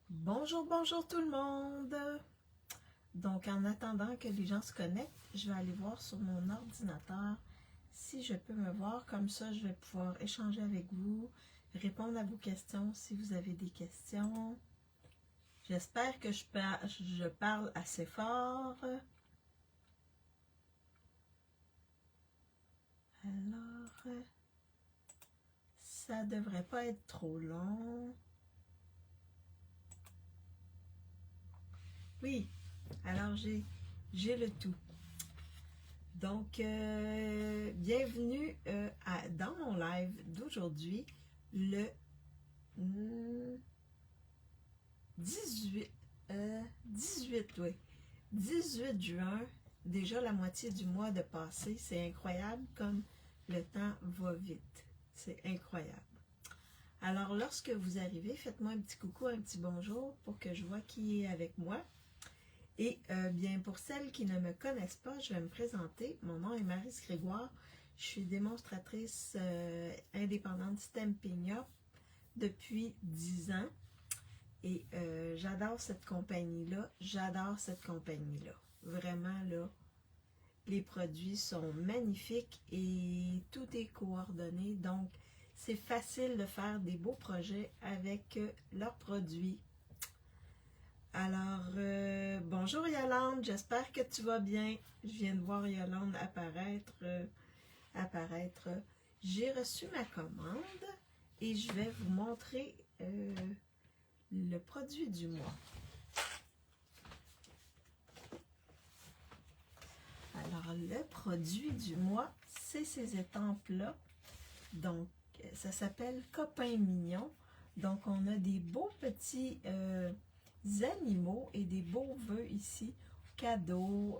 Bonjour, bonjour tout le monde! Donc, en attendant que les gens se connectent, je vais aller voir sur mon ordinateur si je peux me voir. Comme ça, je vais pouvoir échanger avec vous, répondre à vos questions si vous avez des questions. J'espère que je parle assez fort. Alors, ça devrait pas être trop long. Oui, alors j'ai le tout. Donc, bienvenue dans mon live d'aujourd'hui, le 18, 18, oui, 18 juin, déjà la moitié du mois de passé. C'est incroyable comme le temps va vite. C'est incroyable. Alors, lorsque vous arrivez, faites-moi un petit coucou, un petit bonjour pour que je vois qui est avec moi. Et bien, pour celles qui ne me connaissent pas, je vais me présenter. Mon nom est Maryse Grégoire. Je suis démonstratrice indépendante Stampin' Up depuis 10 ans. Et j'adore cette compagnie-là. J'adore cette compagnie-là. Vraiment, là, les produits sont magnifiques et tout est coordonné. Donc, c'est facile de faire des beaux projets avec leurs produits. Alors, bonjour Yolande, j'espère que tu vas bien. Je viens de voir Yolande apparaître. J'ai reçu ma commande et je vais vous montrer le produit du mois. Alors, le produit du mois, c'est ces étampes-là. Donc, ça s'appelle Copain Mignon. Donc, on a des beaux petits animaux et des beaux vœux ici, cadeaux,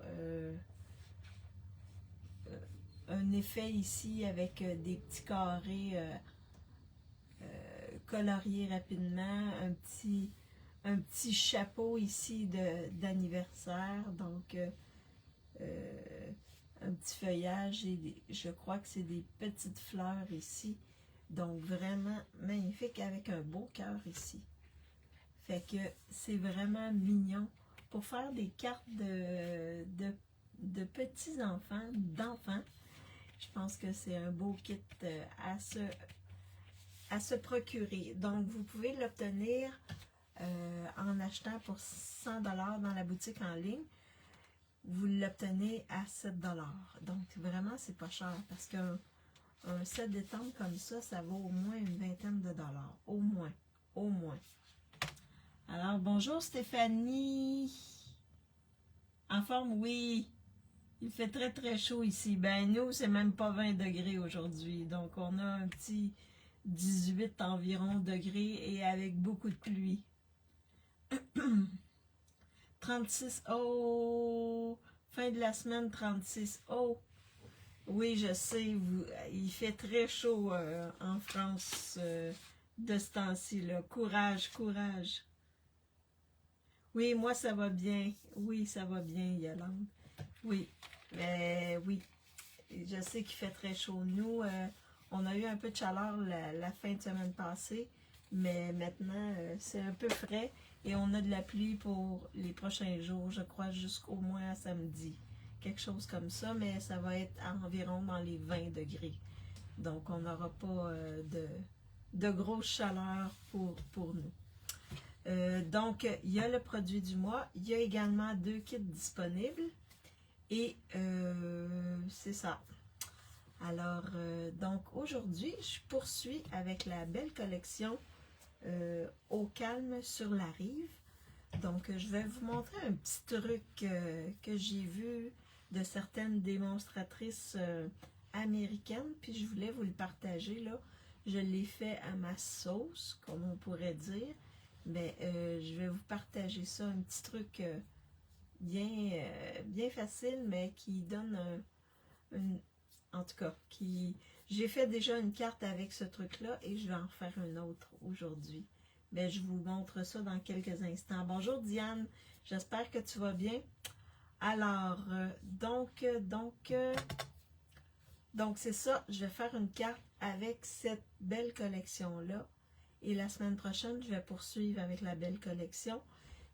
un effet ici avec des petits carrés coloriés rapidement, un petit chapeau ici d'anniversaire, donc un petit feuillage et je crois que c'est des petites fleurs ici, donc vraiment magnifique avec un beau cœur ici. Fait que c'est vraiment mignon pour faire des cartes de petits-enfants, d'enfants. Je pense que c'est un beau kit à se procurer. Donc, vous pouvez l'obtenir en achetant pour 100$ dans la boutique en ligne. Vous l'obtenez à 7$. Donc, vraiment, c'est pas cher parce qu'un set d'étampes comme ça vaut au moins une vingtaine de dollars. Au moins. Au moins. Alors, bonjour Stéphanie. En forme, oui. Il fait très très chaud ici. Ben, nous, c'est même pas 20 degrés aujourd'hui. Donc, on a un petit 18 environ degrés et avec beaucoup de pluie. 36, oh! Fin de la semaine, 36, oh! Oui, je sais, il fait très chaud en France de ce temps-ci, là. Courage, courage. Oui, moi, ça va bien. Oui, ça va bien, Yolande. Oui, oui. Je sais qu'il fait très chaud. Nous, on a eu un peu de chaleur la fin de semaine passée, mais maintenant, c'est un peu frais et on a de la pluie pour les prochains jours, je crois, jusqu'au moins à samedi. Quelque chose comme ça, mais ça va être environ dans les 20 degrés. Donc, on n'aura pas de grosse chaleur pour nous. Donc, il y a le produit du mois. Il y a également 2 kits disponibles. Et c'est ça. Alors, donc aujourd'hui, je poursuis avec la belle collection Au calme sur la rive. Donc, je vais vous montrer un petit truc que j'ai vu de certaines démonstratrices américaines. Puis, je voulais vous le partager là. Je l'ai fait à ma sauce, comme on pourrait dire. Mais je vais vous partager ça, un petit truc bien facile, mais qui donne en tout cas, j'ai fait déjà une carte avec ce truc-là et je vais en faire une autre aujourd'hui. Mais je vous montre ça dans quelques instants. Bonjour Diane, j'espère que tu vas bien. Alors, donc c'est ça, je vais faire une carte avec cette belle collection-là. Et la semaine prochaine, je vais poursuivre avec la belle collection.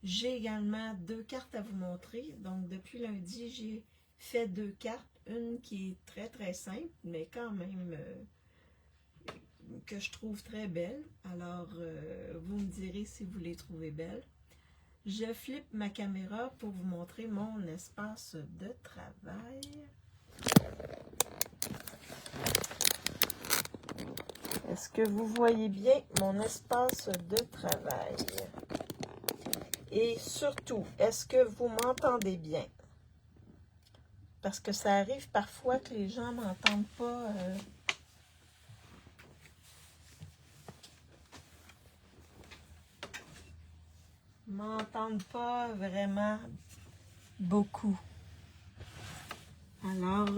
J'ai également 2 cartes à vous montrer. Donc, depuis lundi, j'ai fait 2 cartes. Une qui est très, très simple, mais quand même que je trouve très belle. Alors, vous me direz si vous les trouvez belles. Je flippe ma caméra pour vous montrer mon espace de travail. Est-ce que vous voyez bien mon espace de travail? Et surtout, est-ce que vous m'entendez bien? Parce que ça arrive parfois que les gens ne m'entendent pas. M'entendent pas vraiment beaucoup. Alors,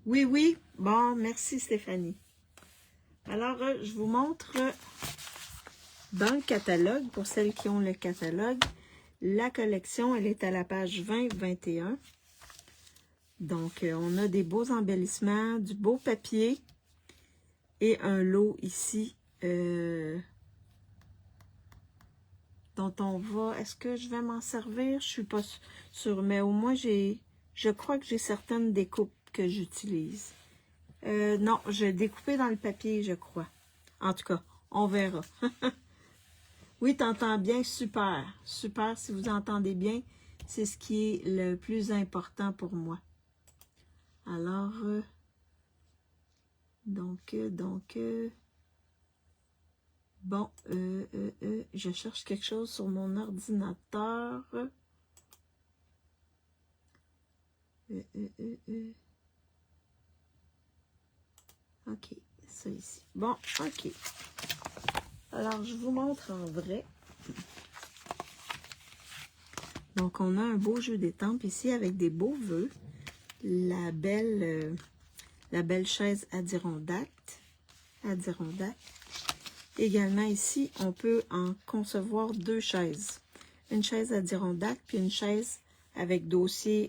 oui, bon, merci Stéphanie. Alors, je vous montre dans le catalogue, pour celles qui ont le catalogue, la collection, elle est à la page 20-21. Donc, on a des beaux embellissements, du beau papier et un lot ici dont on va... Est-ce que je vais m'en servir? Je suis pas sûre, mais au moins, je crois que j'ai certaines découpes que j'utilise. Non, j'ai découpé dans le papier, je crois. En tout cas, on verra. Oui, t'entends bien? Super. Super, si vous entendez bien, c'est ce qui est le plus important pour moi. Alors, bon, je cherche quelque chose sur mon ordinateur. OK, ça ici. Bon, OK. Alors, je vous montre en vrai. Donc, on a un beau jeu d'étampes ici avec des beaux vœux. La belle chaise Adirondack. Également ici, on peut en concevoir 2 chaises. Une chaise Adirondack puis une chaise avec dossier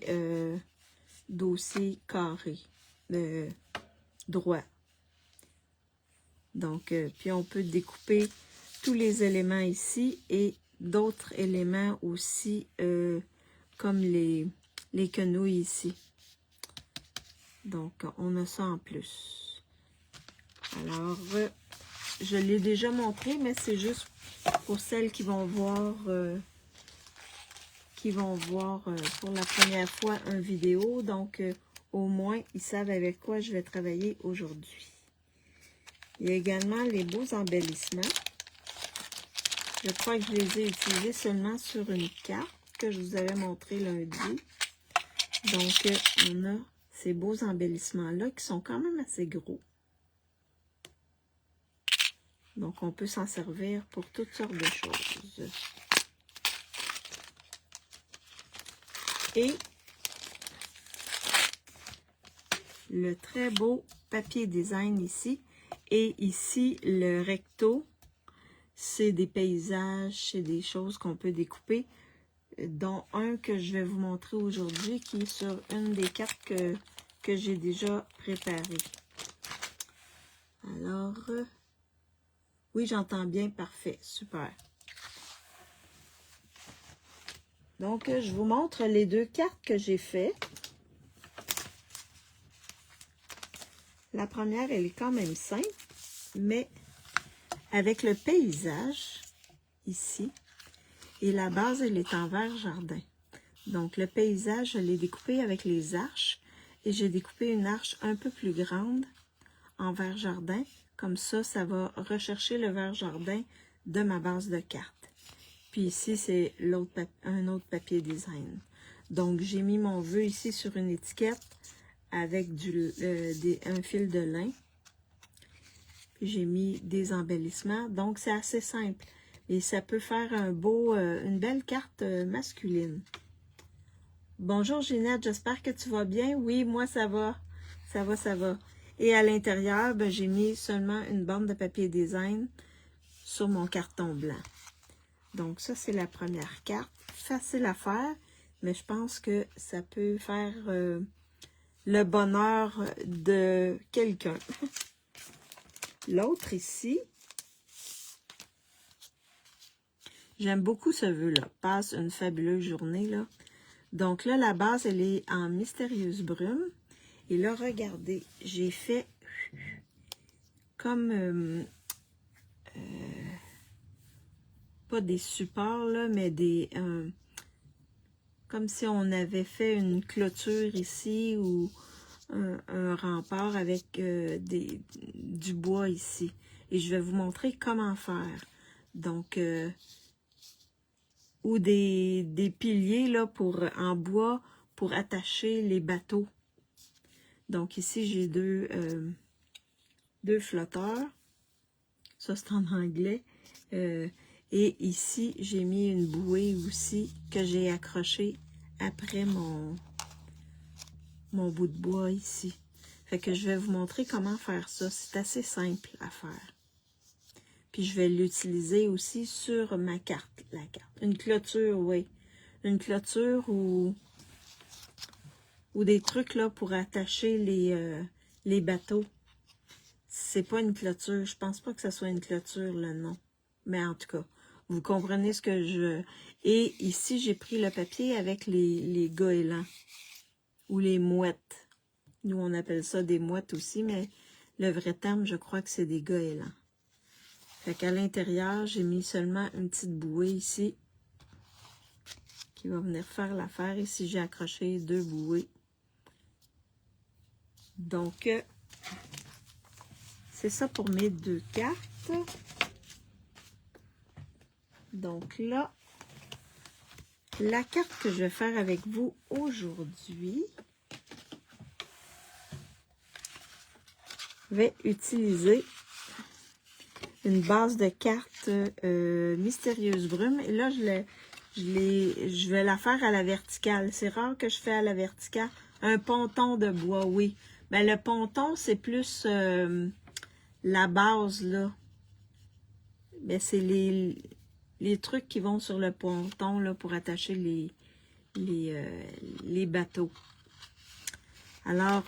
carré, droit. Donc, puis on peut découper tous les éléments ici et d'autres éléments aussi, comme les quenouilles ici. Donc, on a ça en plus. Alors, je l'ai déjà montré, mais c'est juste pour celles qui vont voir, pour la première fois une vidéo. Donc, au moins, ils savent avec quoi je vais travailler aujourd'hui. Il y a également les beaux embellissements. Je crois que je les ai utilisés seulement sur une carte que je vous avais montré lundi. Donc, on a ces beaux embellissements-là qui sont quand même assez gros. Donc, on peut s'en servir pour toutes sortes de choses. Et le très beau papier design ici. Et ici, le recto, c'est des paysages, c'est des choses qu'on peut découper, dont un que je vais vous montrer aujourd'hui, qui est sur une des cartes que j'ai déjà préparées. Alors, oui, j'entends bien, parfait, super. Donc, je vous montre les 2 cartes que j'ai faites. La première, elle est quand même simple, mais avec le paysage, ici, et la base, elle est en vert jardin. Donc, le paysage, je l'ai découpé avec les arches, et j'ai découpé une arche un peu plus grande en vert jardin. Comme ça, ça va rechercher le vert jardin de ma base de cartes. Puis ici, c'est un autre papier design. Donc, j'ai mis mon vœu ici sur une étiquette avec un fil de lin. Puis j'ai mis des embellissements. Donc, c'est assez simple. Et ça peut faire une belle carte masculine. Bonjour Ginette, j'espère que tu vas bien. Oui, moi ça va. Ça va. Et à l'intérieur, ben, j'ai mis seulement une bande de papier design sur mon carton blanc. Donc, ça, c'est la première carte. Facile à faire, mais je pense que ça peut faire le bonheur de quelqu'un. L'autre ici, j'aime beaucoup ce vœu-là. Passe une fabuleuse journée, là. Donc là, la base, elle est en mystérieuse brume. Et là, regardez, j'ai fait comme, pas des supports, là, mais des... comme si on avait fait une clôture ici ou un rempart avec du bois ici. Et je vais vous montrer comment faire. Donc, ou des piliers là, en bois pour attacher les bateaux. Donc ici, j'ai deux flotteurs. Ça, c'est en anglais. Et ici, j'ai mis une bouée aussi que j'ai accrochée après mon bout de bois ici. Fait que je vais vous montrer comment faire ça. C'est assez simple à faire. Puis je vais l'utiliser aussi sur ma carte, la carte. Une clôture, oui. Une clôture ou des trucs là pour attacher les bateaux. C'est pas une clôture. Je pense pas que ce soit une clôture, le nom. Mais en tout cas, vous comprenez ce que je... Et ici, j'ai pris le papier avec les goélands. Ou les mouettes. Nous, on appelle ça des mouettes aussi, mais le vrai terme, je crois que c'est des goélands. Fait qu'à l'intérieur, j'ai mis seulement une petite bouée ici qui va venir faire l'affaire. Ici, j'ai accroché 2 bouées. Donc, c'est ça pour mes 2 cartes. Donc là, la carte que je vais faire avec vous aujourd'hui, je vais utiliser une base de cartes mystérieuse brume. Et là, je vais la faire à la verticale. C'est rare que je fais à la verticale. Un ponton de bois, oui. Mais le ponton, c'est plus la base, là. Mais c'est les trucs qui vont sur le ponton, là, pour attacher les bateaux. Alors,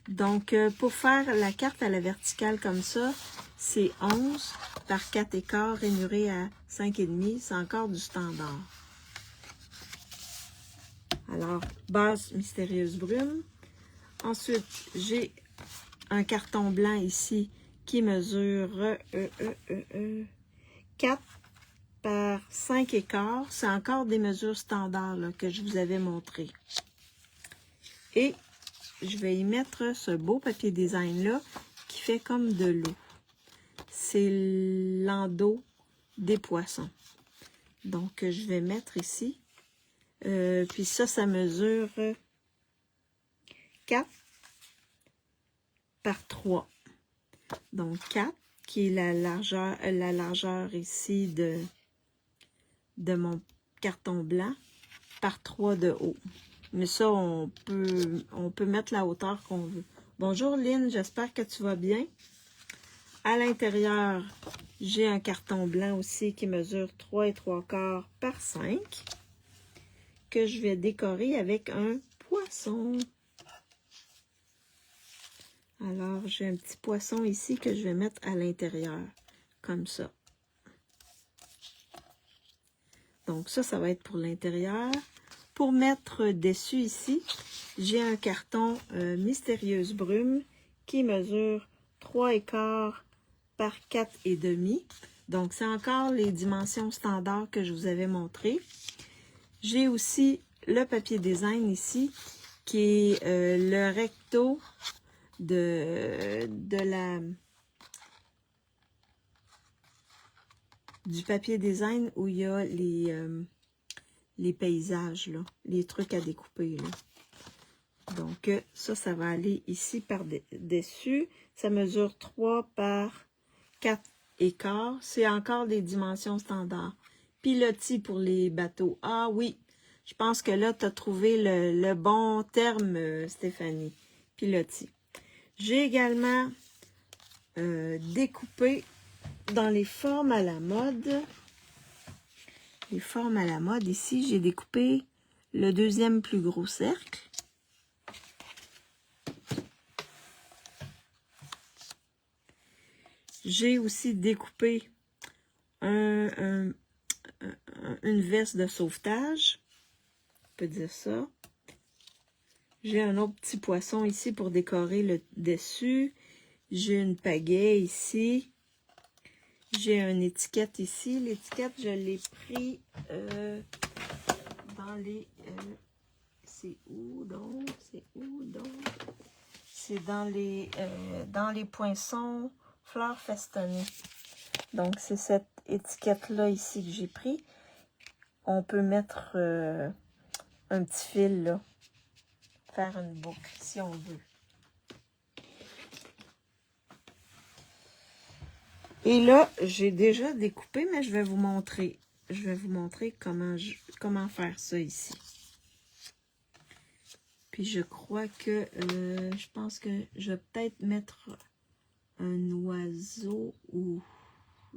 donc, pour faire la carte à la verticale comme ça, c'est 11 par 4 écarts rainurés à 5,5. C'est encore du standard. Alors, base mystérieuse brume. Ensuite, j'ai un carton blanc ici qui mesure 4 par 5 écarts. C'est encore des mesures standards là, que je vous avais montré. Et je vais y mettre ce beau papier design là qui fait comme de l'eau. C'est l'endos des poissons. Donc, je vais mettre ici. Puis ça mesure 4 par 3. Donc, 4, qui est la largeur ici de mon carton blanc, par 3 de haut. Mais ça, on peut mettre la hauteur qu'on veut. Bonjour Lynn, j'espère que tu vas bien. À l'intérieur, j'ai un carton blanc aussi qui mesure 3 3/4 par 5 que je vais décorer avec un poisson. Alors, j'ai un petit poisson ici que je vais mettre à l'intérieur, comme ça. Donc ça va être pour l'intérieur. Pour mettre dessus ici, j'ai un carton mystérieuse brume qui mesure 3 écarts par 4,5. Donc, c'est encore les dimensions standards que je vous avais montrées. J'ai aussi le papier design ici, qui est le recto du papier design où il y a les paysages, là, les trucs à découper. Là. Donc, ça va aller ici par-dessus. Ça mesure 3 par 4 écarts. C'est encore des dimensions standards. Pilotis pour les bateaux. Ah oui, je pense que là, tu as trouvé le bon terme, Stéphanie. Pilotis. J'ai également découpé dans les formes à la mode. Les formes à la mode, ici, j'ai découpé le 2e plus gros cercle. J'ai aussi découpé une veste de sauvetage. On peut dire ça. J'ai un autre petit poisson ici pour décorer le dessus. J'ai une pagaie ici. J'ai une étiquette ici. L'étiquette, je l'ai pris dans les... c'est où donc? C'est où donc? C'est dans les poinçons fleurs festonnées. Donc, c'est cette étiquette-là ici que j'ai pris. On peut mettre un petit fil, là. Faire une boucle, si on veut. Et là, j'ai déjà découpé, mais je vais vous montrer. Je vais vous montrer comment faire ça ici. Puis je crois que, je pense que je vais peut-être mettre un oiseau ou,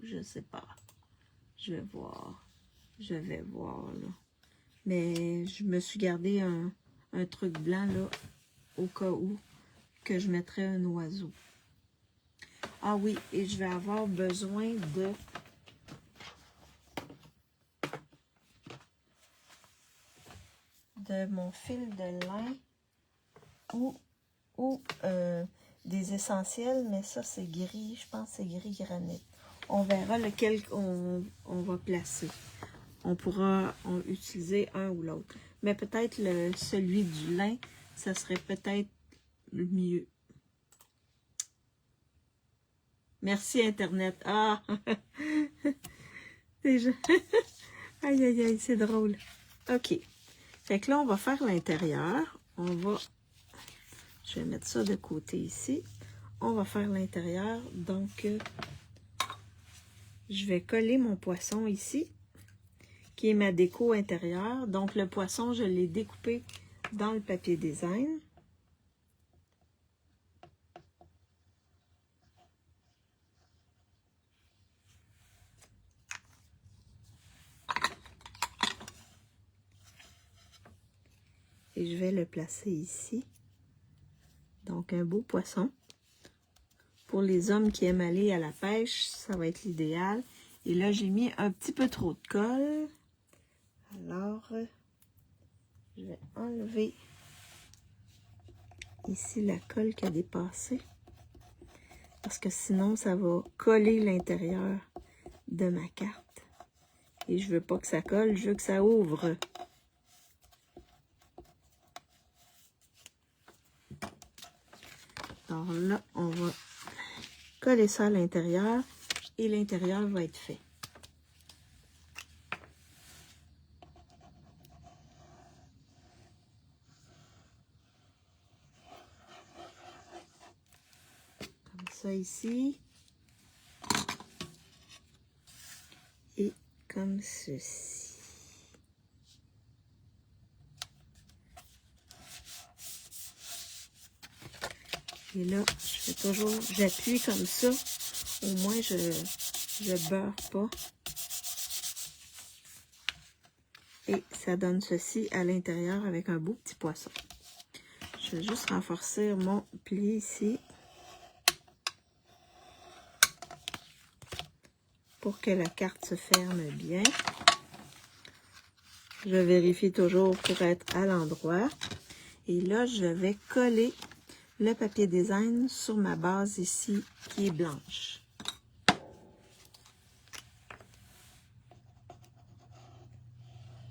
je sais pas. Je vais voir. Je vais voir, là. Mais je me suis gardé un truc blanc, là, au cas où que je mettrais un oiseau. Ah oui, et je vais avoir besoin de mon fil de lin ou des essentiels, mais ça c'est gris, je pense que c'est gris granit. On verra lequel on va placer. On pourra utiliser un ou l'autre. Mais peut-être celui du lin, ça serait peut-être le mieux. Merci Internet. Ah! Déjà. Aïe, aïe, aïe, c'est drôle. OK. Fait que là, on va faire l'intérieur. Je vais mettre ça de côté ici. On va faire l'intérieur. Donc, je vais coller mon poisson ici, qui est ma déco intérieure. Donc, le poisson, je l'ai découpé dans le papier design. Et je vais le placer ici. Donc, un beau poisson. Pour les hommes qui aiment aller à la pêche, ça va être l'idéal. Et là, j'ai mis un petit peu trop de colle. Alors, je vais enlever ici la colle qui a dépassé. Parce que sinon, ça va coller l'intérieur de ma carte. Et je veux pas que ça colle, je veux que ça ouvre. Alors là, on va coller ça à l'intérieur et l'intérieur va être fait. Comme ça ici. Et comme ceci. Et là, je fais toujours, j'appuie comme ça. Au moins, je beurre pas. Et ça donne ceci à l'intérieur avec un beau petit poisson. Je vais juste renforcer mon pli ici. Pour que la carte se ferme bien. Je vérifie toujours pour être à l'endroit. Et là, je vais coller le papier design sur ma base ici qui est blanche.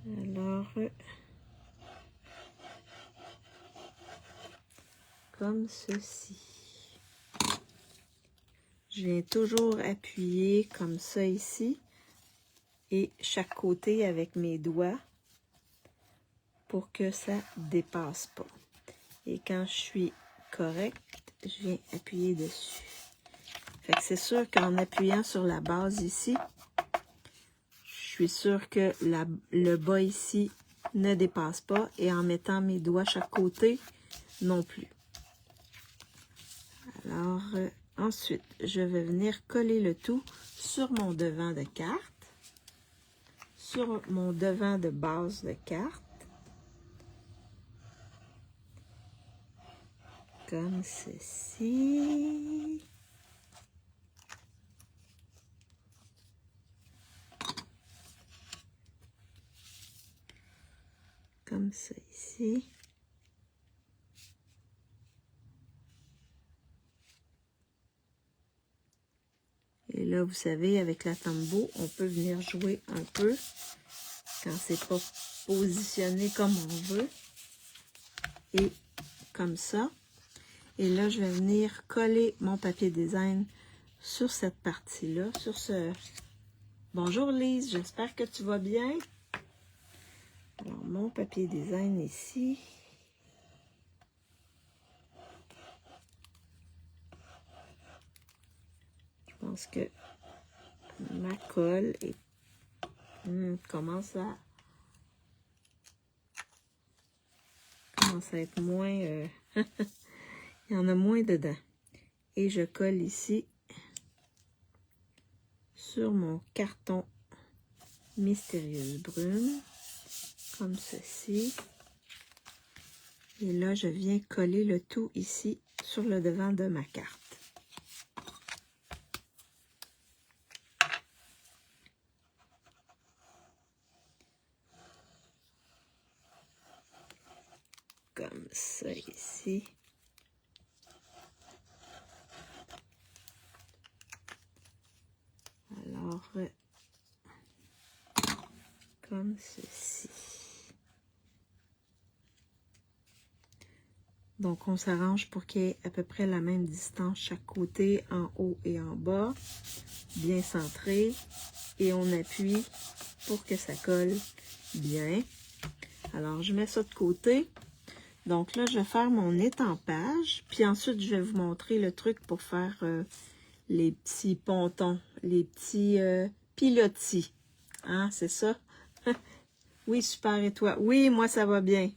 Alors, comme ceci. Je viens toujours appuyer comme ça ici et chaque côté avec mes doigts pour que ça dépasse pas. Et quand je suis correcte, je viens appuyer dessus. Fait que c'est sûr qu'en appuyant sur la base ici, je suis sûre que le bas ici ne dépasse pas et en mettant mes doigts chaque côté non plus. Alors, ensuite, je vais venir coller le tout sur mon devant de carte, sur mon devant de base de carte, comme ceci. comme ça ici. Et là, vous savez, avec la Tombow, on peut venir jouer un peu quand c'est pas positionné comme on veut. Et comme ça. Et là, je vais venir coller mon papier design sur cette partie-là, sur ce... Bonjour Lise, j'espère que tu vas bien. Alors, mon papier design ici. Je pense que ma colle est, commence à être moins... il y en a moins dedans. Et je colle ici sur mon carton Mystérieuse Brume, comme ceci. Et là, je viens coller le tout ici sur le devant de ma carte. Comme ça ici. Alors, comme ceci. Donc, on s'arrange pour qu'il y ait à peu près la même distance chaque côté, en haut et en bas. Bien centré. Et on appuie pour que ça colle bien. Alors, je mets ça de côté. Donc là, je vais faire mon étampage. Puis ensuite, je vais vous montrer le truc pour faire les petits pontons, les petits pilotis. Hein, c'est ça? Oui, super. Et toi? Oui, moi, ça va bien.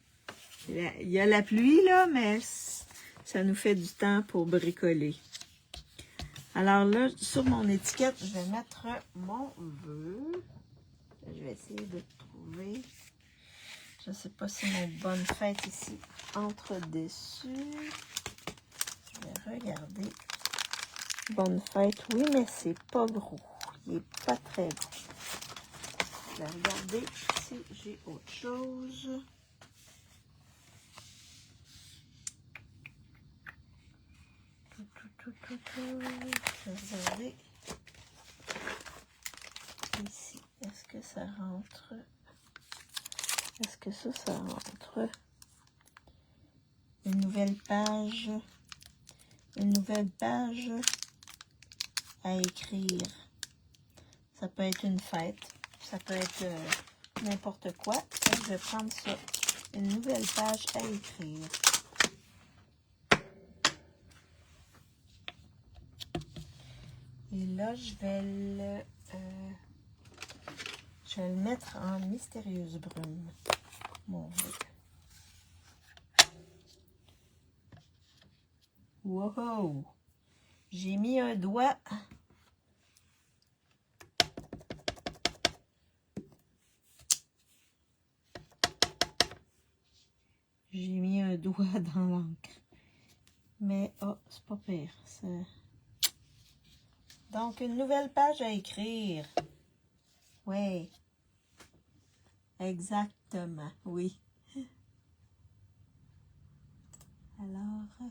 Il y a la pluie, là, mais ça nous fait du temps pour bricoler. Alors là, sur mon étiquette, je vais mettre mon vœu. Je vais essayer de trouver. Je ne sais pas si mon bonne fête ici entre dessus. Je vais regarder. Bonne fête, oui, mais c'est pas gros. Il n'est pas très gros. Je vais regarder si j'ai autre chose. Je vais regarder ici. Est-ce que ça rentre? Est-ce que ça rentre? Une nouvelle page. Une nouvelle page à écrire. Ça peut être une fête. Ça peut être n'importe quoi. Je vais prendre ça. Une nouvelle page à écrire. Et là, je vais le mettre en Mystérieuse Brume. Mon Dieu. Wow! J'ai mis un doigt. J'ai mis un doigt dans l'encre. Mais, oh, c'est pas pire. Donc, une nouvelle page à écrire. Oui. Exactement, oui. Alors,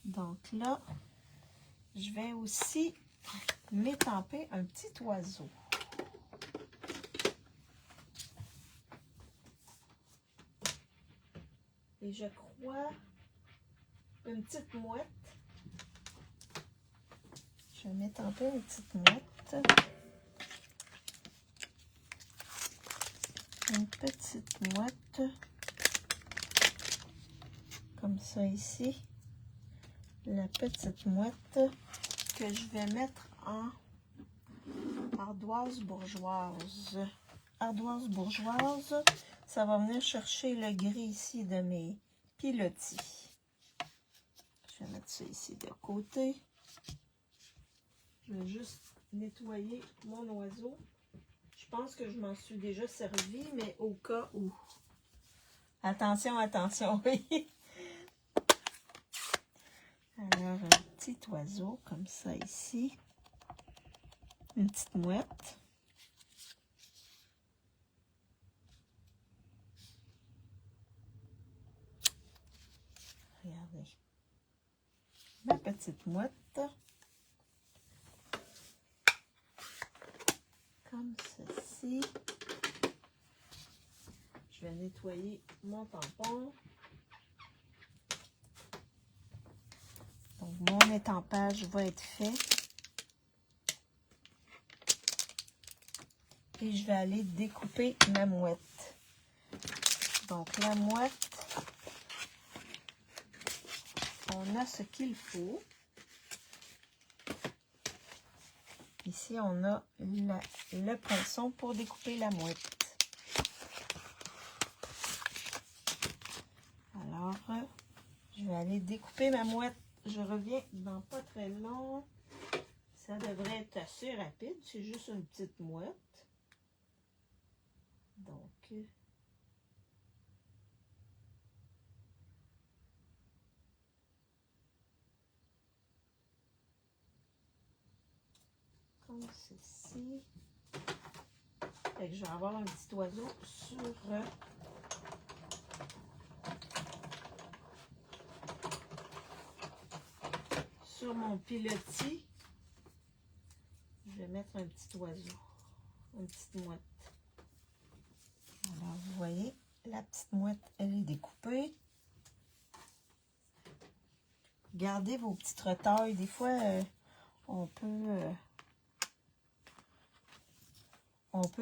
donc là, je vais aussi m'étamper un petit oiseau. Et je crois une petite mouette. Je vais m'étamper une petite mouette. Une petite mouette. Comme ça ici. La petite mouette que je vais mettre en ardoise bourgeoise. Ardoise bourgeoise, ça va venir chercher le gris ici de mes pilotis. Je vais mettre ça ici de côté. Je vais juste nettoyer mon oiseau. Je pense que je m'en suis déjà servi, mais au cas où. Attention, attention, oui. Alors, un petit oiseau comme ça ici. Une petite mouette. Regardez. Ma petite mouette. Comme ceci. Je vais nettoyer mon tampon. Donc, mon étampage va être fait. Et je vais aller découper ma mouette. Donc, la mouette, on a ce qu'il faut. Ici, on a le poinçon pour découper la mouette. Alors, je vais aller découper ma mouette. Je reviens dans pas très long. Ça devrait être assez rapide. C'est juste une petite mouette. Donc, comme ceci. Fait que je vais avoir un petit oiseau sur mon pilotis. Je vais mettre un petit oiseau, une petite mouette. Alors, vous voyez, la petite mouette, elle est découpée. Gardez vos petites retailles. Des fois, on peut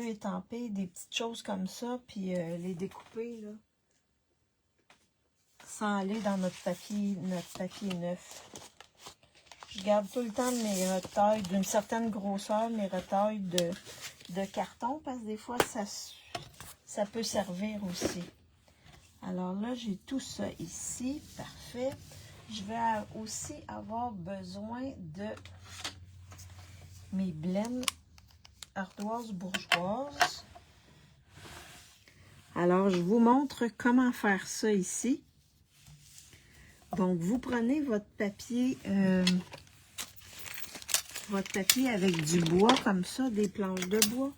étamper des petites choses comme ça, puis les découper, là, sans aller dans notre papier neuf. Je garde tout le temps mes retailles d'une certaine grosseur, mes retailles de carton, parce que des fois, ça peut servir aussi. Alors là, j'ai tout ça ici. Parfait. Je vais aussi avoir besoin de mes blends ardoises bourgeoises. Alors, je vous montre comment faire ça ici. Donc, vous prenez votre papier avec du bois, comme ça, des planches de bois.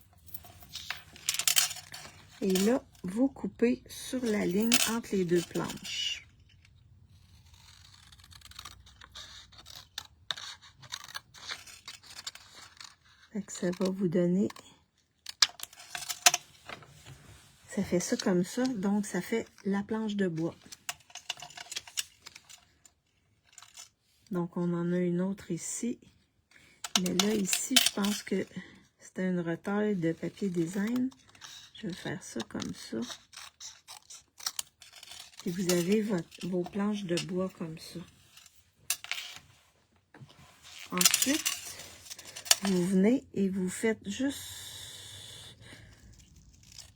Et là, vous coupez sur la ligne entre les deux planches. Fait que ça va vous donner... Ça fait ça comme ça, donc ça fait la planche de bois. Donc, on en a une autre ici. Mais là, ici, je pense que c'était une retaille de papier design. Je vais faire ça comme ça. Et vous avez vos planches de bois comme ça. Ensuite, vous venez et vous faites juste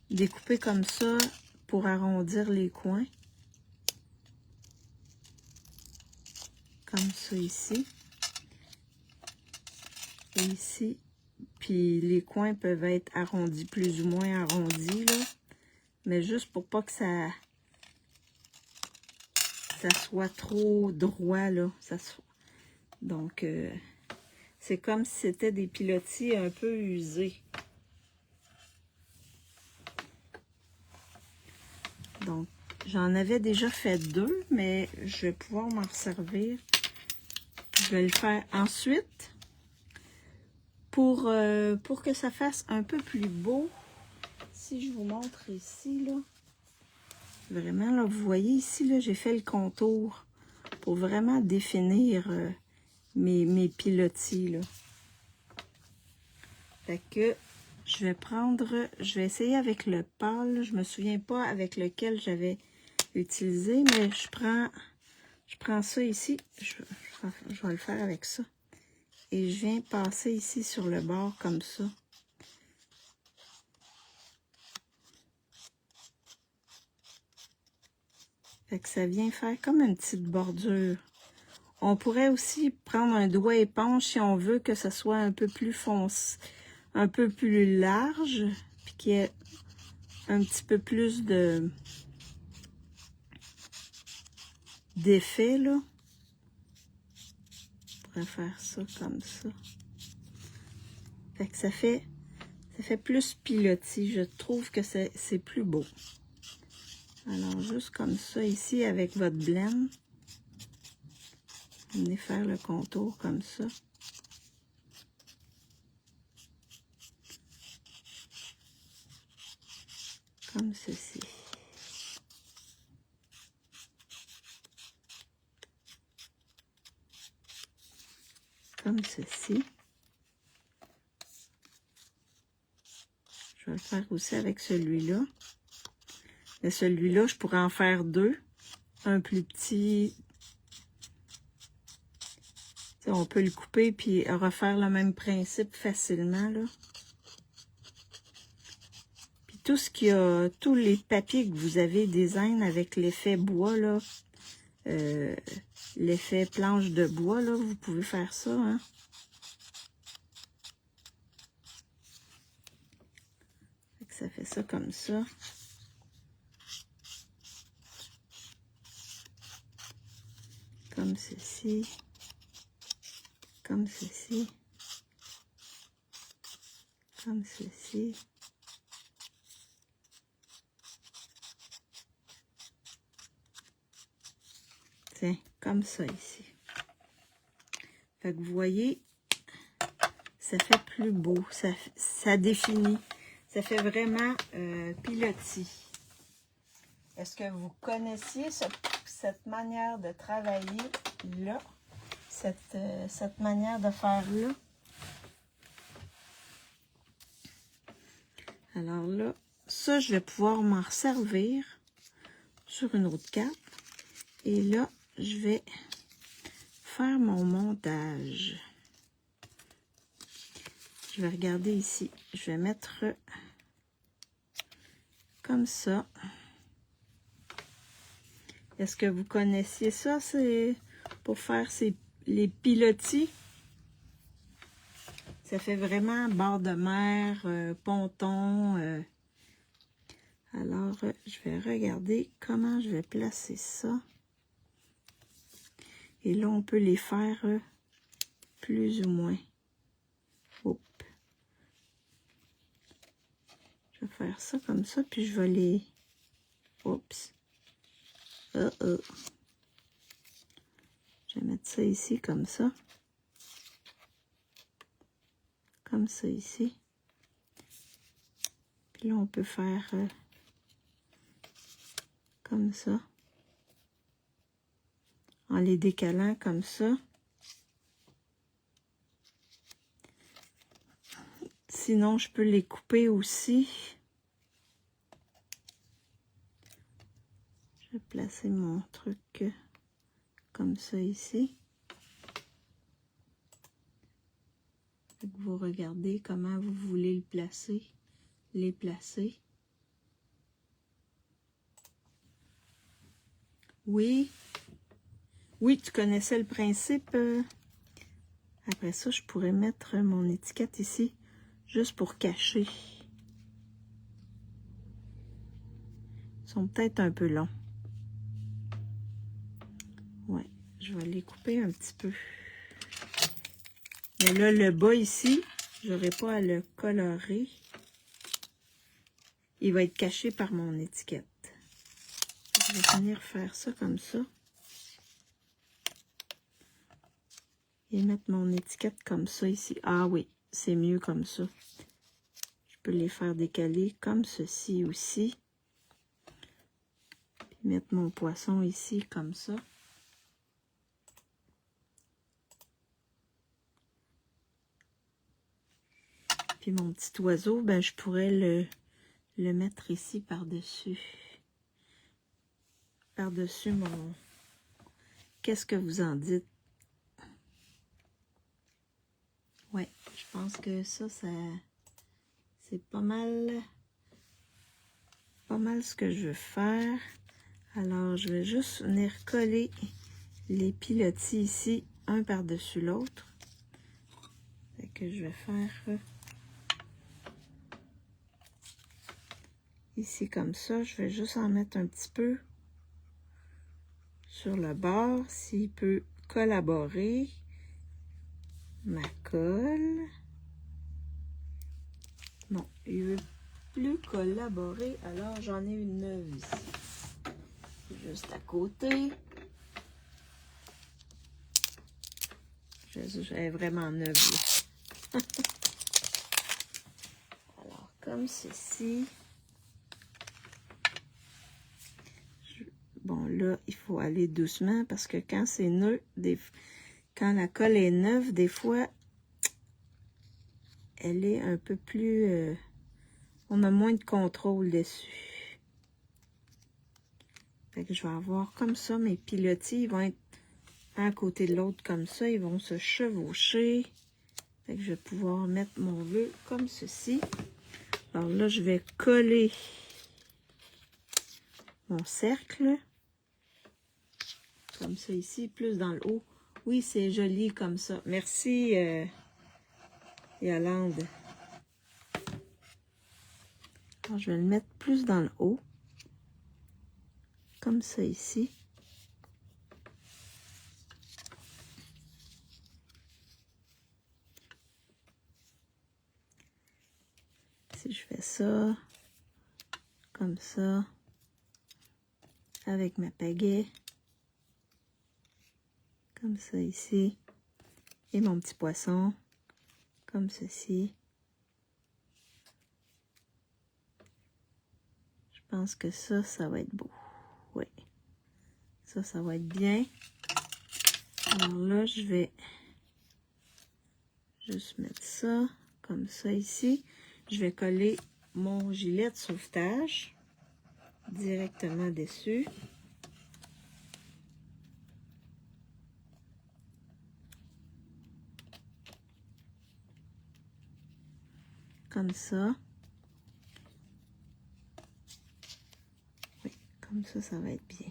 découper comme ça pour arrondir les coins. Comme ça ici. Et ici. Puis les coins peuvent être arrondis, plus ou moins arrondis, là. Mais juste pour pas que ça soit trop droit, là. Donc, c'est comme si c'était des pilotis un peu usés. Donc, j'en avais déjà fait 2, mais je vais pouvoir m'en servir. Je vais le faire ensuite. Pour que ça fasse un peu plus beau, si je vous montre ici, là, vraiment, là, vous voyez ici, là, j'ai fait le contour pour vraiment définir mes pilotis, là. Fait que je vais essayer avec le pâle. Je me souviens pas avec lequel j'avais utilisé, mais je prends ça ici. Je vais le faire avec ça. Et je viens passer ici sur le bord comme ça. Fait que ça vient faire comme une petite bordure. On pourrait aussi prendre un doigt éponge si on veut que ça soit un peu plus foncé, un peu plus large, puis qu'il y ait un petit peu plus d'effet, là. On pourrait faire ça comme ça. Fait que ça fait plus pilotis. Je trouve que c'est plus beau. Alors, juste comme ça, ici, avec votre blend. Venez faire le contour comme ça. Comme ceci. Comme ceci. Je vais le faire aussi avec celui-là. Mais celui-là, je pourrais en faire deux. Un plus petit. T'sais, on peut le couper puis refaire le même principe facilement, là. Puis tout ce qu'il y a, tous les papiers que vous avez design avec l'effet bois, là, l'effet planche de bois, là, vous pouvez faire ça, hein. Ça fait ça comme ça. Comme ceci. Comme ceci. Comme ceci. Tiens, comme ça ici. Fait que vous voyez, ça fait plus beau. Ça définit. Ça fait vraiment pilotis. Est-ce que vous connaissiez cette manière de travailler là? Cette manière de faire là? Alors là, ça, je vais pouvoir m'en servir sur une autre carte. Et là, je vais faire mon montage. Je vais regarder ici. Je vais mettre comme ça. Est-ce que vous connaissiez ça? C'est pour faire les pilotis. Ça fait vraiment bord de mer, ponton. Alors, je vais regarder comment je vais placer ça. Et là, on peut les faire plus ou moins. Oups. Je vais faire ça comme ça, puis je vais les... Oups. Je vais mettre ça ici comme ça. Comme ça ici. Puis là, on peut faire comme ça. En les décalant comme ça. Sinon, je peux les couper aussi. Je vais placer mon truc comme ça ici. Vous regardez comment vous voulez le placer, les placer. Oui. Oui, tu connaissais le principe. Après ça, je pourrais mettre mon étiquette ici, juste pour cacher. Ils sont peut-être un peu longs. Ouais, je vais les couper un petit peu. Mais là, le bas ici, j'aurai pas à le colorer. Il va être caché par mon étiquette. Je vais venir faire ça comme ça. Et mettre mon étiquette comme ça ici. Ah oui, c'est mieux comme ça. Je peux les faire décaler comme ceci aussi. Puis mettre mon poisson ici comme ça. Puis mon petit oiseau, ben je pourrais le mettre ici par-dessus. Par-dessus mon... Qu'est-ce que vous en dites? Ouais, je pense que ça c'est pas mal ce que je veux faire. Alors, je vais juste venir coller les pilotis ici, un par-dessus l'autre. Fait que je vais faire ici comme ça. Je vais juste en mettre un petit peu sur le bord, s'il peut collaborer. Ma colle. Non, il veut plus collaborer, alors j'en ai une neuve ici. Juste à côté. Elle est vraiment neuve, là. Alors, comme ceci. Bon, là, il faut aller doucement parce que quand c'est neuf, quand la colle est neuve, des fois, elle est un peu plus... on a moins de contrôle dessus. Fait que je vais avoir comme ça, mes pilotis, ils vont être un à côté de l'autre comme ça, ils vont se chevaucher. Fait que je vais pouvoir mettre mon vœu comme ceci. Alors là, je vais coller mon cercle. Comme ça ici, plus dans le haut. Oui, c'est joli comme ça. Merci, Yolande. Alors, je vais le mettre plus dans le haut. Comme ça ici. Si je fais ça, comme ça, avec ma pagaie, comme ça ici, et mon petit poisson, comme ceci. Je pense que ça va être beau. Oui. Ça va être bien. Alors là, je vais juste mettre ça, comme ça ici. Je vais coller mon gilet de sauvetage directement dessus. Comme ça. Oui, comme ça va être bien.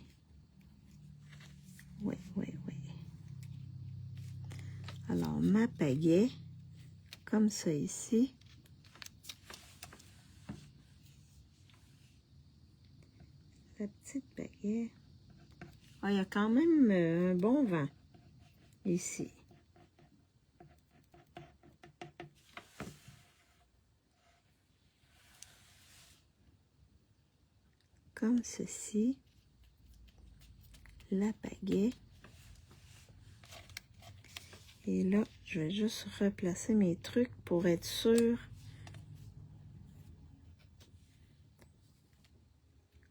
Oui, oui, oui. Alors, ma pagaie, comme ça ici. La petite pagaie. Ah, il y a quand même un bon vent ici. Comme ceci. La pagaie. Et là, je vais juste replacer mes trucs pour être sûr.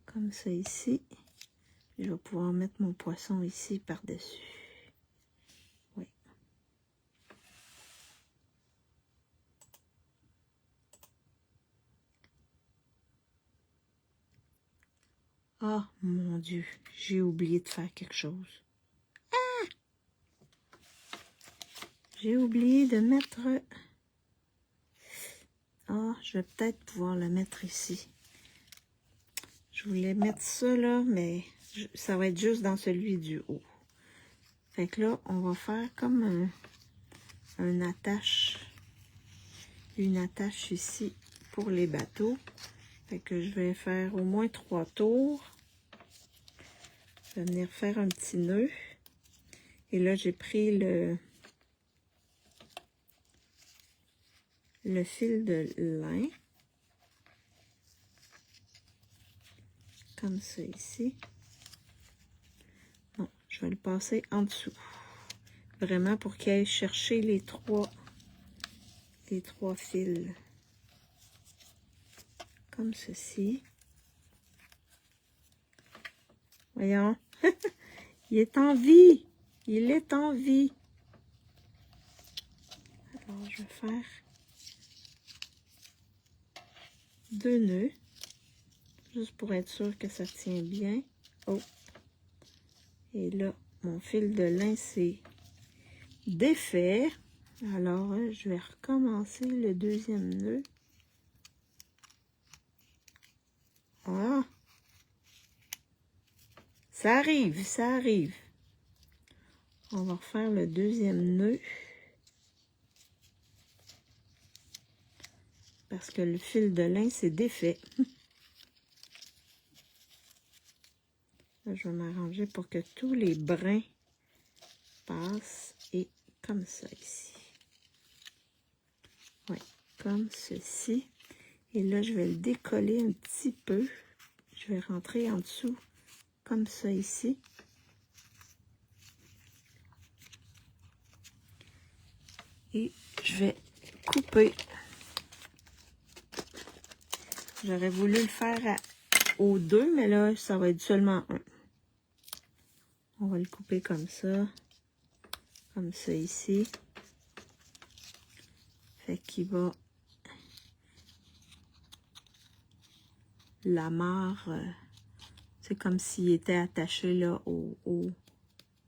Comme ça ici. Je vais pouvoir mettre mon poisson ici par-dessus. Oui. Ah, mon Dieu, j'ai oublié de faire quelque chose. Ah! J'ai oublié de mettre... Ah, je vais peut-être pouvoir le mettre ici. Je voulais mettre ça là, mais ça va être juste dans celui du haut. Fait que là, on va faire comme une attache ici pour les bateaux. Fait que je vais faire au moins 3 tours. Je vais venir faire un petit nœud. Et là, j'ai pris le fil de lin. Comme ça ici. Non, je vais le passer en dessous. Vraiment pour qu'il aille chercher les trois fils. Comme ceci. Voyons. Il est en vie. Il est en vie. Alors, je vais faire 2 nœuds. Juste pour être sûr que ça tient bien. Oh. Et là, mon fil de lin s'est défait. Alors, je vais recommencer le deuxième nœud. Ah! Ça arrive, ça arrive. On va refaire le deuxième nœud. Parce que le fil de lin s'est défait. Là, je vais m'arranger pour que tous les brins passent. Et comme ça ici. Oui, comme ceci. Et là, je vais le décoller un petit peu. Je vais rentrer en dessous, comme ça ici. Et je vais couper. J'aurais voulu le faire aux deux, mais là, ça va être seulement un. On va le couper comme ça ici. Fait qu'il va l'amarre, c'est comme s'il était attaché là au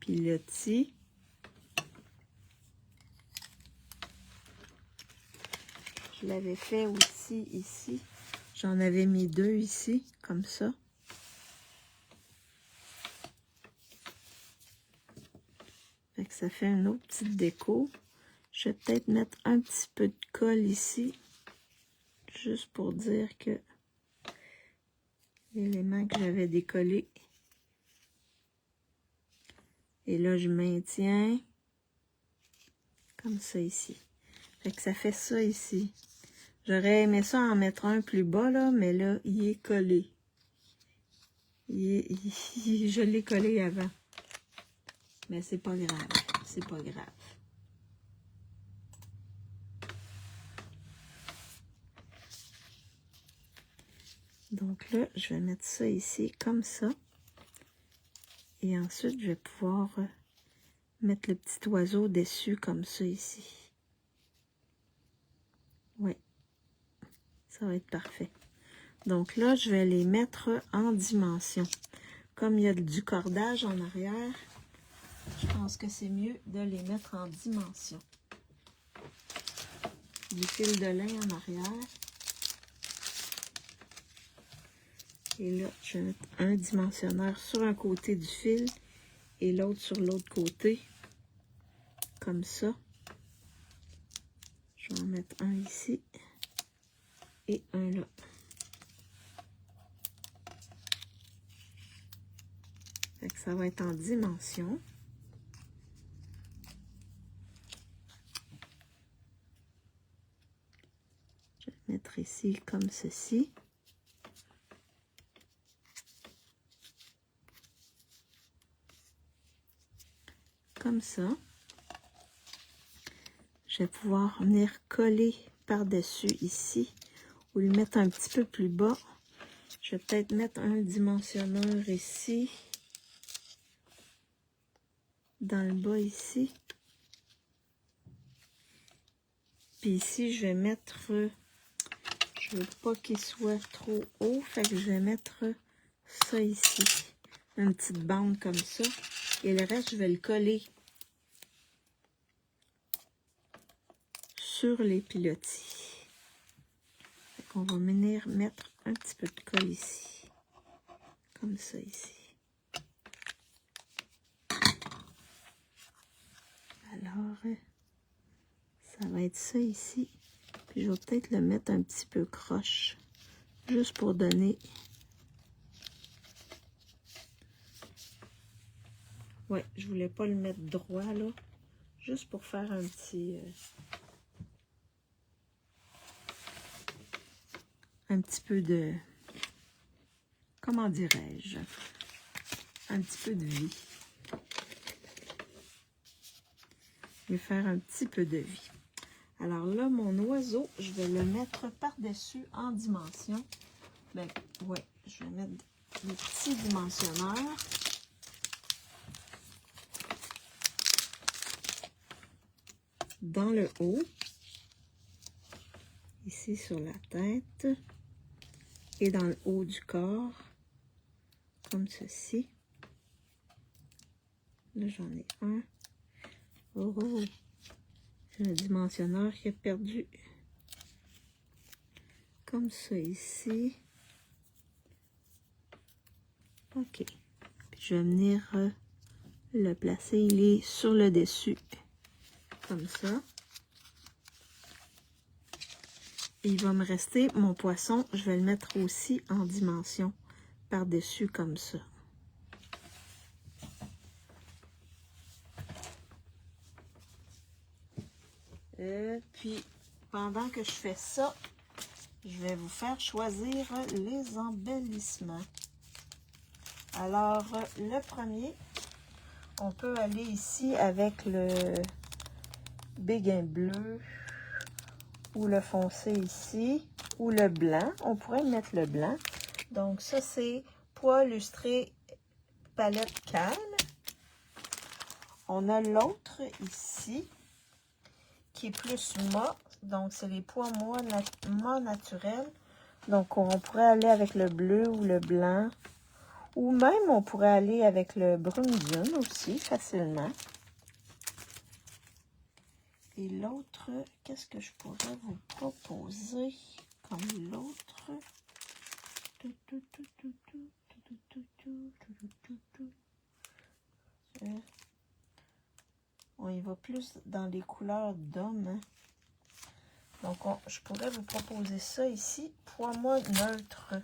pilotis. Je l'avais fait aussi ici. J'en avais mis deux ici, comme ça. Fait que ça fait une autre petite déco. Je vais peut-être mettre un petit peu de colle ici. Juste pour dire que l'élément que j'avais décollé. Et là, je maintiens comme ça ici. Fait que ça fait ça ici. J'aurais aimé ça en mettre un plus bas, là, mais là, il est collé. Je l'ai collé avant. Mais c'est pas grave. C'est pas grave. Donc là, je vais mettre ça ici, comme ça. Et ensuite, je vais pouvoir mettre le petit oiseau dessus, comme ça, ici. Oui. Ça va être parfait. Donc là, je vais les mettre en dimension. Comme il y a du cordage en arrière, je pense que c'est mieux de les mettre en dimension. Du fil de lin en arrière. Et là, je vais mettre un dimensionneur sur un côté du fil et l'autre sur l'autre côté. Comme ça. Je vais en mettre un ici et un là. Fait que ça va être en dimension. Je vais mettre ici comme ceci. Comme ça. Je vais pouvoir venir coller par-dessus ici ou le mettre un petit peu plus bas. Je vais peut-être mettre un dimensionneur ici, dans le bas ici. Puis ici, je vais mettre, je veux pas qu'il soit trop haut, fait que je vais mettre ça ici. Une petite bande comme ça. Et le reste, je vais le coller sur les pilotis. Fait qu'on va venir mettre un petit peu de colle ici. Comme ça ici. Alors, ça va être ça ici. Puis je vais peut-être le mettre un petit peu croche. Juste pour donner... Ouais, je voulais pas le mettre droit, là. Juste pour faire un petit... un petit peu de... Comment dirais-je? Un petit peu de vie. Je vais faire un petit peu de vie. Alors là, mon oiseau, je vais le mettre par-dessus en dimension. Ben, ouais, je vais mettre des petits dimensionneurs. Dans le haut. Ici sur la tête. Et dans le haut du corps. Comme ceci. Là, j'en ai un. Oh, oh. J'ai un dimensionneur qui a perdu. Comme ça ici. OK. Puis je vais venir le placer. Il est sur le dessus. Comme ça. Et il va me rester mon poisson. Je vais le mettre aussi en dimension. Par-dessus comme ça. Puis, pendant que je fais ça, je vais vous faire choisir les embellissements. Alors, le premier, on peut aller ici avec béguin bleu, ou le foncé ici, ou le blanc. On pourrait mettre le blanc. Donc ça, c'est pois lustré palette calme. On a l'autre ici, qui est plus mat. Donc c'est les pois mat naturels. Donc on pourrait aller avec le bleu ou le blanc. Ou même on pourrait aller avec le brun dune aussi, facilement. Et l'autre, qu'est-ce que je pourrais vous proposer comme l'autre? On y va plus dans les couleurs d'homme. Hein? Donc, je pourrais vous proposer ça ici, pois mat neutre.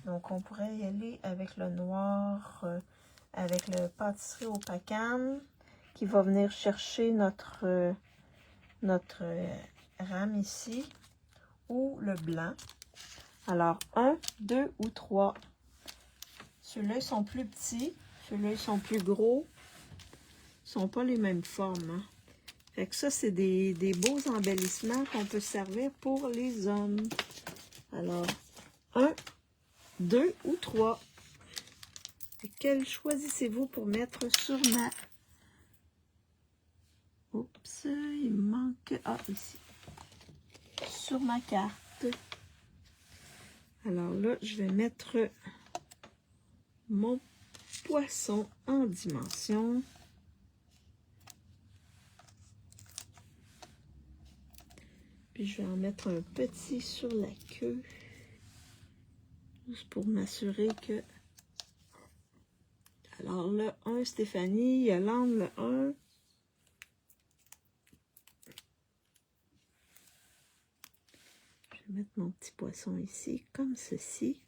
Donc, on pourrait y aller avec le noir, avec le pâtisserie au pacane, qui va venir chercher notre rame ici, ou le blanc. Alors, 1, 2 ou 3. Ceux-là, ils sont plus petits. Ceux-là, ils sont plus gros. Ils ne sont pas les mêmes formes. Hein? Fait que ça, c'est des beaux embellissements qu'on peut servir pour les hommes. Alors, 1, 2 ou 3. Quel choisissez-vous pour mettre sur ma... Oups, il me manque... Ah, ici. Sur ma carte. Alors là, je vais mettre mon poisson en dimension. Puis je vais en mettre un petit sur la queue. Juste pour m'assurer que... Alors le 1, Stéphanie, Yolande, le 1. Je vais mettre mon petit poisson ici, comme ceci.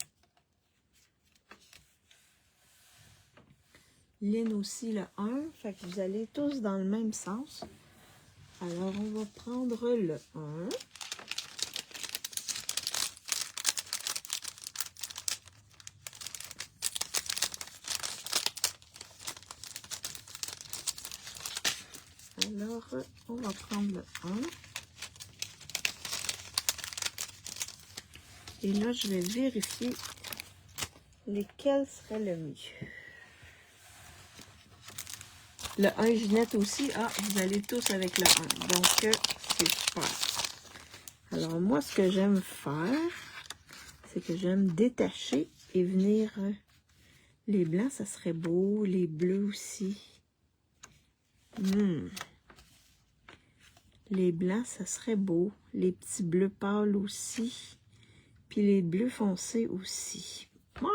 Lynn aussi, le 1. Fait que vous allez tous dans le même sens. Alors, on va prendre le 1. Alors, on va prendre le 1. Et là, je vais vérifier lesquels seraient le mieux. Le 1 Ginette aussi. Ah, vous allez tous avec le 1. Donc, c'est super. Alors, moi, ce que j'aime faire, c'est que j'aime détacher et venir... les blancs, ça serait beau. Les bleus aussi. Les blancs, ça serait beau. Les petits bleus pâles aussi. Puis les bleus foncés aussi. Ah!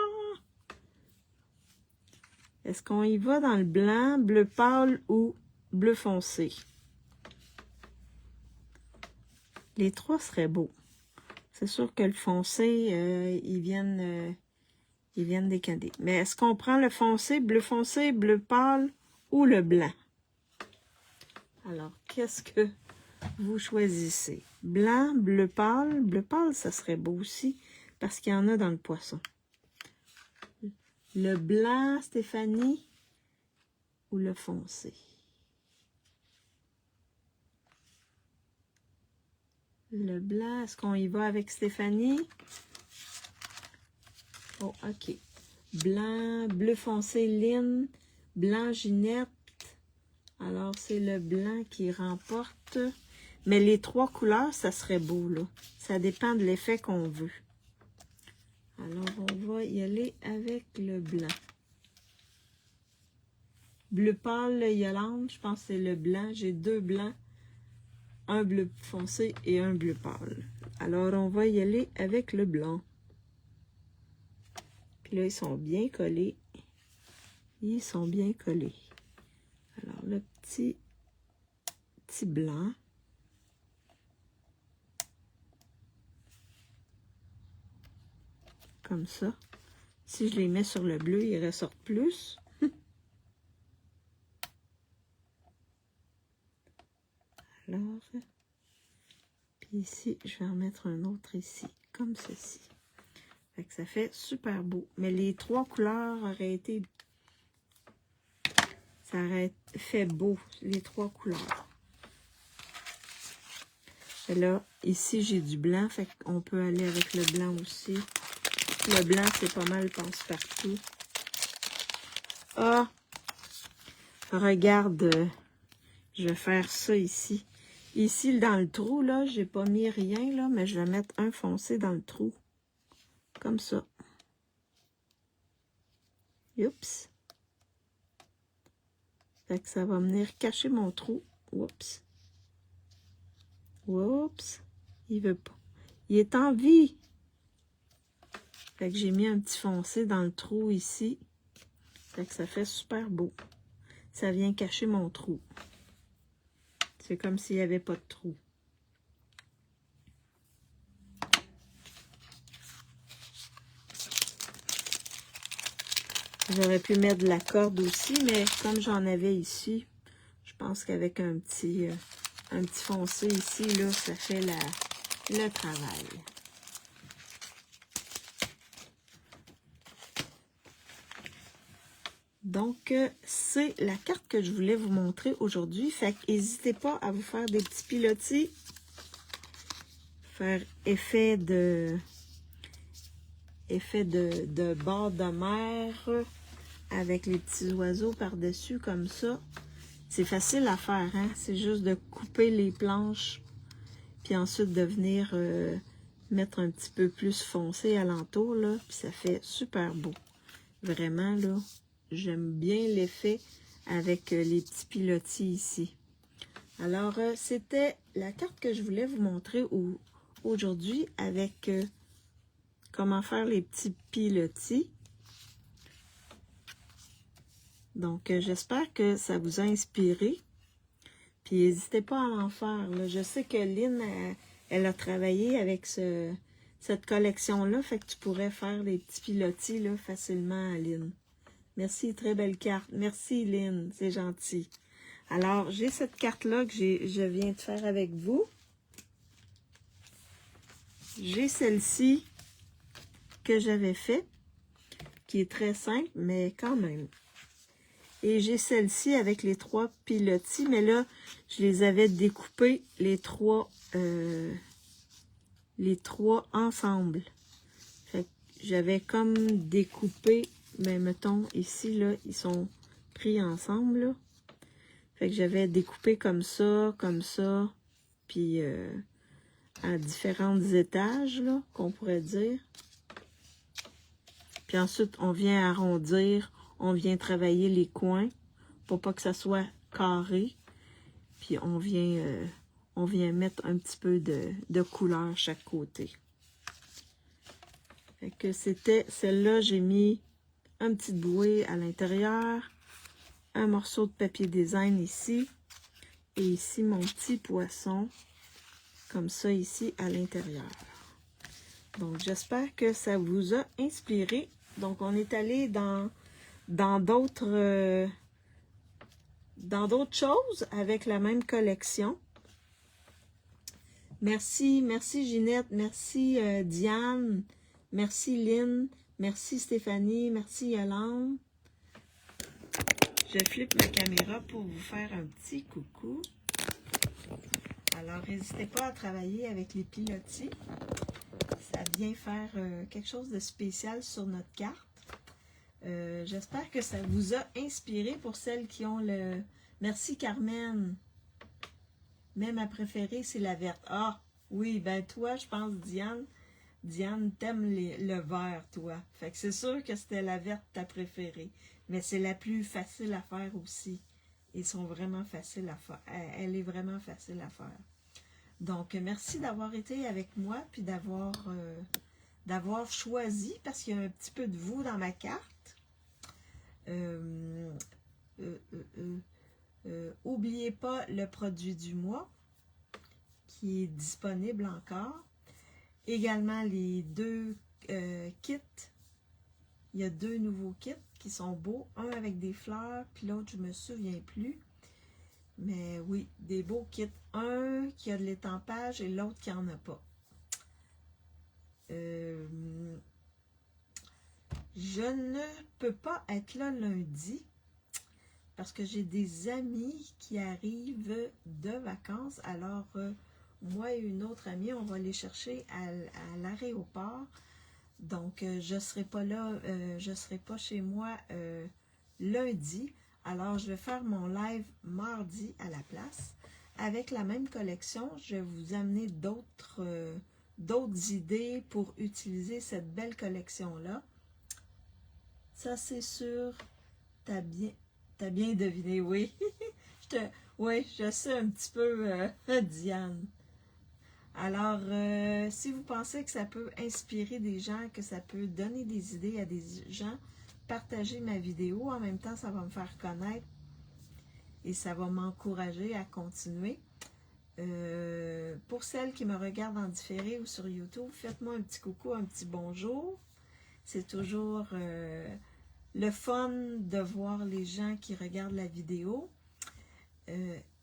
Est-ce qu'on y va dans le blanc, bleu pâle ou bleu foncé? Les trois seraient beaux. C'est sûr que le foncé, ils viennent décader. Mais est-ce qu'on prend le foncé, bleu pâle ou le blanc? Alors, qu'est-ce que vous choisissez? Blanc, bleu pâle, ça serait beau aussi, parce qu'il y en a dans le poisson. Le blanc, Stéphanie, ou le foncé? Le blanc, est-ce qu'on y va avec Stéphanie? Oh, ok. Blanc, bleu foncé, Lynn, blanc, Ginette. Alors, c'est le blanc qui remporte. Mais les trois couleurs, ça serait beau, là. Ça dépend de l'effet qu'on veut. Alors, on va y aller avec le blanc. Bleu pâle, Yolande, je pense que c'est le blanc. J'ai deux blancs. Un bleu foncé et un bleu pâle. Alors, on va y aller avec le blanc. Puis là, ils sont bien collés. Ils sont bien collés. Alors, le petit blanc. Comme ça. Si je les mets sur le bleu, ils ressortent plus. Alors, puis ici, je vais en mettre un autre ici, comme ceci. Fait que ça fait super beau. Mais les trois couleurs auraient été... Ça aurait fait beau, les trois couleurs. Et là, ici, j'ai du blanc, fait qu'on peut aller avec le blanc aussi. Le blanc, c'est pas mal passe-partout. Ah! Regarde, je vais faire ça ici. Ici, dans le trou, là, j'ai pas mis rien, là, mais je vais mettre un foncé dans le trou. Comme ça. Oups. Fait que ça va venir cacher mon trou. Oups. Oups. Il veut pas. Il est en vie. Fait que j'ai mis un petit foncé dans le trou ici. Fait que ça fait super beau. Ça vient cacher mon trou. C'est comme s'il n'y avait pas de trou. J'aurais pu mettre de la corde aussi, mais comme j'en avais ici, je pense qu'avec un petit foncé ici, là, ça fait le travail. Donc, c'est la carte que je voulais vous montrer aujourd'hui. Fait que n'hésitez pas à vous faire des petits pilotis. Faire effet de bord de mer avec les petits oiseaux par-dessus comme ça. C'est facile à faire, hein? C'est juste de couper les planches, puis ensuite de venir mettre un petit peu plus foncé alentour, là, puis ça fait super beau. Vraiment, là, j'aime bien l'effet avec les petits pilotis ici. Alors, c'était la carte que je voulais vous montrer aujourd'hui avec comment faire les petits pilotis. Donc, j'espère que ça vous a inspiré. Puis, n'hésitez pas à en faire, là. Je sais que Lynn, elle a travaillé avec cette collection-là. Fait que tu pourrais faire les petits pilotis là, facilement, Lynn. Merci, très belle carte. Merci, Lynn. C'est gentil. Alors, j'ai cette carte-là que je viens de faire avec vous. J'ai celle-ci que j'avais faite, qui est très simple, mais quand même. Et j'ai celle-ci avec les 3 pilotis, mais là, je les avais découpés, les trois ensemble. Fait que j'avais comme découpé, mais mettons, ici, là, ils sont pris ensemble, là. Fait que j'avais découpé comme ça, puis à différents étages, là, qu'on pourrait dire. Puis ensuite, on vient arrondir, on vient travailler les coins pour pas que ça soit carré. Puis on vient mettre un petit peu de couleur chaque côté. Fait que c'était celle-là, j'ai mis un petit bouée à l'intérieur, un morceau de papier design ici, et ici mon petit poisson, comme ça ici à l'intérieur. Donc j'espère que ça vous a inspiré. Donc on est allé dans d'autres choses avec la même collection. Merci Ginette, merci Diane, merci Lynn, merci Stéphanie, merci Yolande. Je flippe ma caméra pour vous faire un petit coucou. Alors, n'hésitez pas à travailler avec les pilotis. Ça vient faire quelque chose de spécial sur notre carte. J'espère que ça vous a inspiré pour celles qui ont le... Merci Carmen. Mais ma préférée, c'est la verte. Ah, oui, ben toi, je pense, Diane, t'aimes le vert, toi. Fait que c'est sûr que c'était la verte ta préférée. Mais c'est la plus facile à faire aussi. Ils sont vraiment faciles à faire. Elle est vraiment facile à faire. Donc, merci d'avoir été avec moi, puis d'avoir choisi, parce qu'il y a un petit peu de vous dans ma carte. N'oubliez pas le produit du mois, qui est disponible encore. Également, les 2 kits. Il y a 2 nouveaux kits qui sont beaux. Un avec des fleurs, puis l'autre, je ne me souviens plus. Mais oui, des beaux kits. Un qui a de l'étampage et l'autre qui n'en a pas. Je ne peux pas être là lundi parce que j'ai des amis qui arrivent de vacances. Alors, moi et une autre amie, on va les chercher à l'aéroport. Donc, je serai pas là, je serai pas chez moi lundi. Alors, je vais faire mon live mardi à la place. Avec la même collection, je vais vous amener d'autres idées pour utiliser cette belle collection-là. Ça, c'est sûr. T'as bien deviné, oui. Oui, je sais un petit peu, Diane. Alors, si vous pensez que ça peut inspirer des gens, que ça peut donner des idées à des gens, partagez ma vidéo. En même temps, ça va me faire connaître et ça va m'encourager à continuer. Pour celles qui me regardent en différé ou sur YouTube, faites-moi un petit coucou, un petit bonjour. C'est toujours le fun de voir les gens qui regardent la vidéo.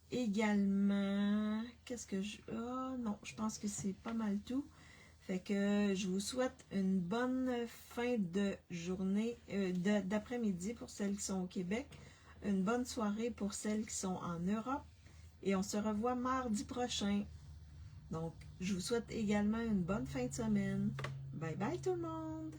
Également, qu'est-ce que je... Oh non, je pense que c'est pas mal tout. Fait que je vous souhaite une bonne fin de journée, d'après-midi pour celles qui sont au Québec, une bonne soirée pour celles qui sont en Europe, et on se revoit mardi prochain. Donc, je vous souhaite également une bonne fin de semaine. Bye bye tout le monde!